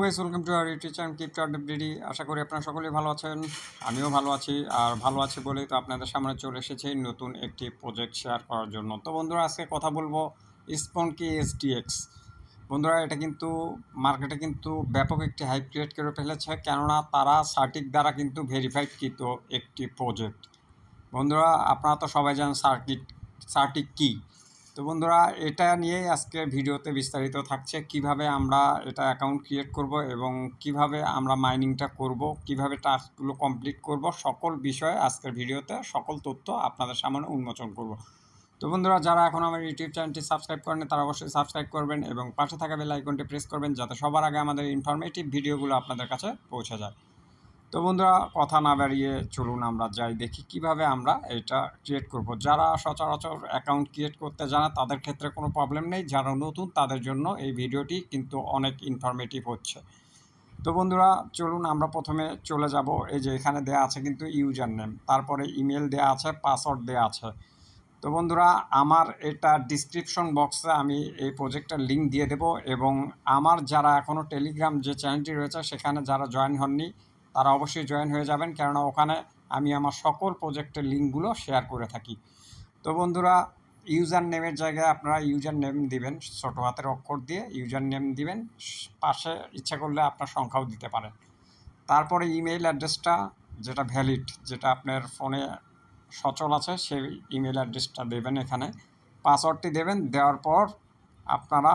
Welcome to our YouTube channel crypto update. আশা করি আপনারা সকলেই ভালো আছেন। আমিও ভালো আছি, আর ভালো আছি বলেই তো আপনাদের সামনে চলে এসেছি নতুন একটি প্রজেক্ট শেয়ার করার জন্য। তো বন্ধুরা, আজকে কথা বলবো স্পনকি এসডিএক্স। বন্ধুরা, এটা কিন্তু মার্কেটে কিন্তু ব্যাপক একটি হাইপ ক্রিয়েট করে ফেলেছে, কেননা তারা সার্টিক দ্বারা কিন্তু ভেরিফাইডকৃত একটি প্রজেক্ট। বন্ধুরা, আপনারা তো সবাই জানেন সার্টিক কী। তো বন্ধুরা, এটা নিয়েই আজকের ভিডিওতে বিস্তারিত থাকছে, কিভাবে আমরা এটা অ্যাকাউন্ট ক্রিয়েট করব এবং কিভাবে আমরা মাইনিংটা করব, কিভাবে টাস্কগুলো কমপ্লিট করব, সকল বিষয়ে আজকের ভিডিওতে সকল তথ্য আপনাদের সামনে উন্মোচন করব। তো বন্ধুরা, যারা এখন আমার ইউটিউব চ্যানেলটি সাবস্ক্রাইব করেন তারা অবশ্যই সাবস্ক্রাইব করবেন এবং পাশে থাকা বেল আইকনটি প্রেস করবেন, যাতে সবার আগে আমাদের ইনফরমেটিভ ভিডিওগুলো আপনাদের কাছে পৌঁছে যায়। তো বন্ধুরা, কথা না বাড়িয়ে চলুন আমরা যাই, দেখি কিভাবে আমরা এটা ক্রিয়েট করব। যারা সচরাচর অ্যাকাউন্ট ক্রিয়েট করতে জানে তাদের ক্ষেত্রে কোনো প্রবলেম নেই, যারা নতুন তাদের জন্য এই ভিডিওটি কিন্তু অনেক ইনফরমেটিভ হচ্ছে। তো বন্ধুরা, চলুন আমরা প্রথমে চলে যাব। এই যে এখানে দেওয়া আছে কিন্তু ইউজার নেম, তারপরে ইমেল দেওয়া আছে, পাসওয়ার্ড দেওয়া আছে। তো বন্ধুরা, আমার এটা ডিসক্রিপশন বক্সে আমি এই প্রজেক্টের লিঙ্ক দিয়ে দেব, এবং আমার যারা এখনও টেলিগ্রাম যে চ্যানেলটি রয়েছে সেখানে যারা জয়েন হননি তারা অবশ্যই জয়েন হয়ে যাবেন, কেননা ওখানে আমি আমার সকল প্রজেক্টের লিঙ্কগুলো শেয়ার করে থাকি। তো বন্ধুরা, ইউজার নেমের জায়গায় আপনারা ইউজার নেম দিবেন, ছোটো হাতের অক্ষর দিয়ে ইউজার নেম দিবেন, পাশে ইচ্ছা করলে আপনার সংখ্যাও দিতে পারেন। তারপরে ইমেইল অ্যাড্রেসটা যেটা ভ্যালিড, যেটা আপনার ফোনে সচল আছে, সেই ইমেল অ্যাড্রেসটা দেবেন। এখানে পাসওয়ার্ডটি দেবেন, দেওয়ার পর আপনারা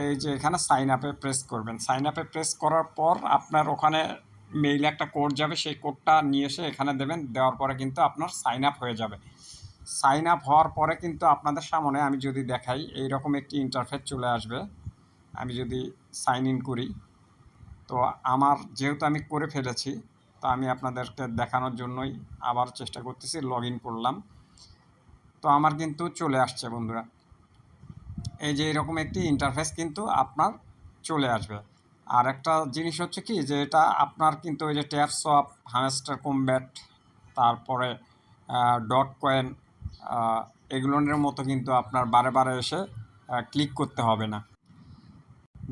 এই যে এখানে সাইন আপে প্রেস করবেন। সাইন আপে প্রেস করার পর আপনার ওখানে মেইলে একটা কোড যাবে, সেই কোডটা নিয়ে এসে এখানে দেবেন। দেওয়ার পরে কিন্তু আপনার সাইন আপ হয়ে যাবে। সাইন আপ হওয়ার পরে কিন্তু আপনাদের সামনে আমি যদি দেখাই, এইরকম একটি ইন্টারফেস চলে আসবে। আমি যদি সাইন ইন করি, তো আমার যেহেতু আমি করে ফেলেছি, তো আমি আপনাদেরকে দেখানোর জন্যই আবার চেষ্টা করতেছি। লগ ইন করলাম, তো আমার কিন্তু চলে আসছে বন্ধুরা। এই যে এরকম একটি ইন্টারফেস কিন্তু আপনার চলে আসবে। আর একটা জিনিস হচ্ছে কি, যে এটা আপনার কিন্তু ওই যে ট্যাপ সোয়াপ, হ্যামস্টার কম্ব্যাট, তারপরে ডট কয়েন, এগুলোর মতো কিন্তু আপনার বারে বারে এসে ক্লিক করতে হবে না।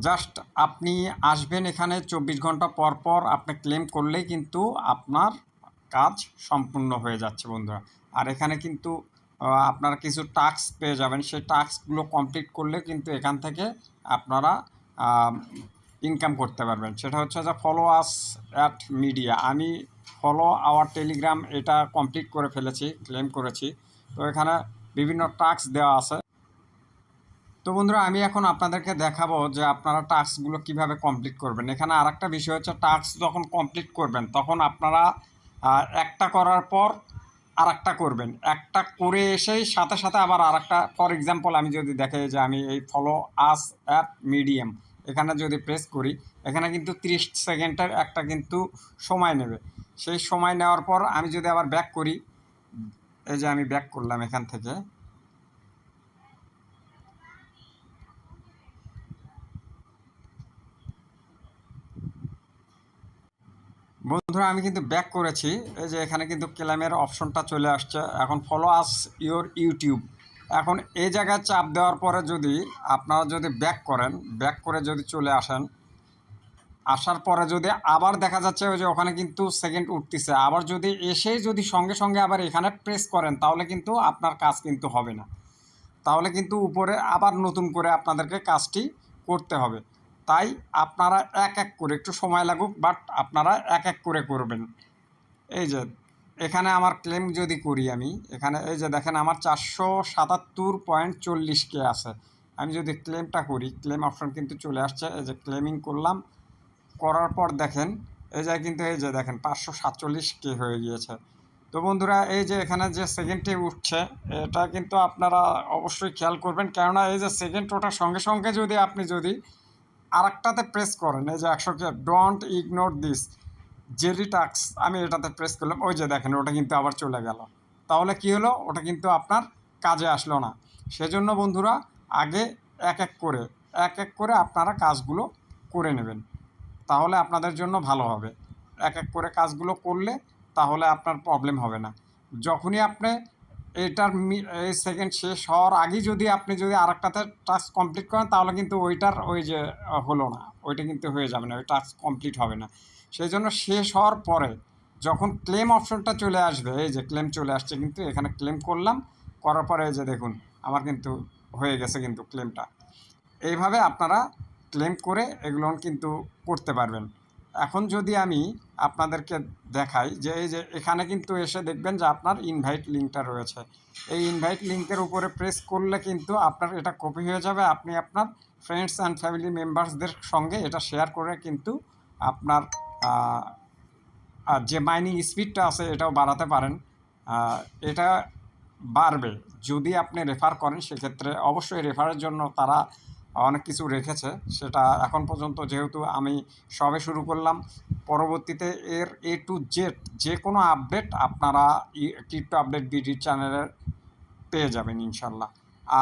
জাস্ট আপনি আসবেন এখানে, 24 ঘন্টা পর পর আপনি ক্লেম করলেই কিন্তু আপনার কাজ সম্পূর্ণ হয়ে যাচ্ছে বন্ধুরা। আর এখানে কিন্তু আপনারা কিছু টাস্ক পেয়ে যাবেন, সেই টাস্কগুলো কমপ্লিট করলে কিন্তু এখান থেকে আপনারা ইনকাম করতে পারবেন। সেটা হচ্ছে যে ফলো আস অ্যাট মিডিয়া। আমি ফলো আওয়ার টেলিগ্রাম এটা কমপ্লিট করে ফেলেছি, ক্লেম করেছি। তো এখানে বিভিন্ন টাস্ক দেওয়া আছে। তো বন্ধুরা, আমি এখন আপনাদেরকে দেখাবো যে আপনারা টাস্কগুলো কিভাবে কমপ্লিট করবেন। এখানে আরেকটা বিষয় হচ্ছে, টাস্ক যখন কমপ্লিট করবেন তখন আপনারা একটা করার পর আরেকটা করবেন, একটা করে এসেই সাথে সাথে আবার আরেকটা। ফর এক্সাম্পল, আমি যদি দেখে যে আমি এই ফলো আস অ্যাট মিডিয়াম এখানে যদি প্রেস করি, এখানে কিন্তু 30 সেকেন্ডের একটা কিন্তু সময় নেবে। সেই সময় নেওয়ার পর আমি যদি আবার ব্যাক করি, এই যে আমি ব্যাক করলাম এখান থেকে, বন্ধুরা আমি কিন্তু ব্যাক করেছি। এই যে এখানে কিন্তু ক্লেমের অপশনটা চলে আসছে। এখন ফলো আস ইওর ইউটিউব, এখন এই জায়গায় চাপ দেওয়ার পরে যদি আপনারা যদি ব্যাক করেন, ব্যাক করে যদি চলে আসেন, আসার পরে যদি আবার দেখা যাচ্ছে ওই যে ওখানে কিন্তু সেকেন্ড উঠতেছে, আবার যদি এসেই যদি সঙ্গে সঙ্গে আবার এখানে প্রেস করেন, তাহলে কিন্তু আপনার কাজ কিন্তু হবে না। তাহলে কিন্তু উপরে আবার নতুন করে আপনাদেরকে কাজটি করতে হবে। তাই আপনারা এক এক করে, একটু সময় লাগুক, বাট আপনারা এক এক করে করবেন। এই যে এখানে আমার ক্লেম যদি করি আমি, এখানে এই যে দেখেন আমার 477.40K আছে। আমি যদি ক্লেমটা করি, ক্লেম অপশন কিন্তু চলে আসছে। এই যে ক্লেমিং করলাম, করার পর দেখেন এই যে কিন্তু এই যে দেখেন 547K হয়ে গিয়েছে। তো বন্ধুরা, এই যে এখানে যে সেকেন্ডটি উঠছে, এটা কিন্তু আপনারা অবশ্যই খেয়াল করবেন, কেননা এই যে সেকেন্ড ওঠার সঙ্গে সঙ্গে যদি আপনি যদি আরেকটাতে প্রেস করেন, এই যে 100K, don't ignore this Jerry talks, আমি এটাতে প্রেস করলাম, ওই যে দেখেন ওটা কিন্তু আবার চলে গেল। তাহলে কি হলো, ওটা কিন্তু আপনার কাজে আসলো না। সেজন্য বন্ধুরা, আগে এক এক করে আপনারা কাজগুলো করে নেবেন, তাহলে আপনাদের জন্য ভালো হবে। এক এক করে কাজগুলো করলে তাহলে আপনার প্রবলেম হবে না। যখনই আপনি এটার এই সেকেন্ড শেষ হওয়ার আগেই যদি আপনি যদি আরেকটাতে টাস্ক কমপ্লিট করেন, তাহলে কিন্তু ওইটার ওই যে হলো না, ওইটা কিন্তু হয়ে যাবে না, ওই টাস্ক কমপ্লিট হবে না। সেই জন্য শেষ হওয়ার পরে যখন ক্লেম অপশনটা চলে আসবে, এই যে ক্লেম চলে আসছে, কিন্তু এখানে ক্লেম করলাম, করার পরে এই যে দেখুন আমার কিন্তু হয়ে গেছে কিন্তু ক্লেমটা। এইভাবে আপনারা ক্লেম করে এগুলো কিন্তু করতে পারবেন। এখন যদি আমি আপনাদেরকে দেখাই যে এই যে এখানে কিন্তু এসে দেখবেন যে আপনার ইনভাইট লিঙ্কটা রয়েছে। এই ইনভাইট লিঙ্কের উপরে প্রেস করলে কিন্তু আপনার এটা কপি হয়ে যাবে। আপনি আপনার ফ্রেন্ডস অ্যান্ড ফ্যামিলি মেম্বার্সদের সঙ্গে এটা শেয়ার করে কিন্তু আপনার যে মাইনিং স্পিডটা আছে এটাও বাড়াতে পারেন। এটা বাড়বে যদি আপনি রেফার করেন, সেক্ষেত্রে অবশ্যই রেফারের জন্য তারা অনেক কিছু রেখেছে। সেটা এখন পর্যন্ত যেহেতু আমি সবে শুরু করলাম, পরবর্তীতে এর A to Z যে কোনো আপডেট আপনারা ক্রিপ্টো আপডেট বিডি চ্যানেলের পেয়ে যাবেন ইনশাল্লাহ।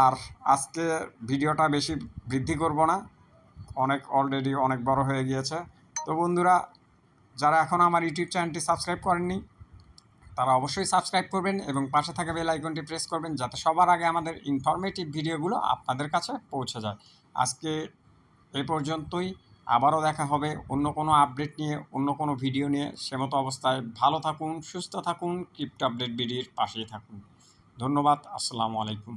আর আজকে ভিডিওটা বেশি বৃদ্ধি করব না, অলরেডি অনেক বড় হয়ে গিয়েছে। তো বন্ধুরা, যারা এখন আমার ইউটিউব চ্যানেলটি সাবস্ক্রাইব করেননি তারা অবশ্যই সাবস্ক্রাইব করবেন এবং পাশে থাকা বেল আইকনটি প্রেস করবেন, যাতে সবার আগে আমাদের ইনফরমেটিভ ভিডিওগুলো আপনাদের কাছে পৌঁছে যায়। আজকে এই পর্যন্তই, আবারও দেখা হবে অন্য কোনো আপডেট নিয়ে, অন্য কোনো ভিডিও নিয়ে। সেমতো অবস্থায় ভালো থাকুন, সুস্থ থাকুন, ক্রিপ্টো আপডেট ভিডিওর পাশেই থাকুন। ধন্যবাদ। আসসালামু আলাইকুম।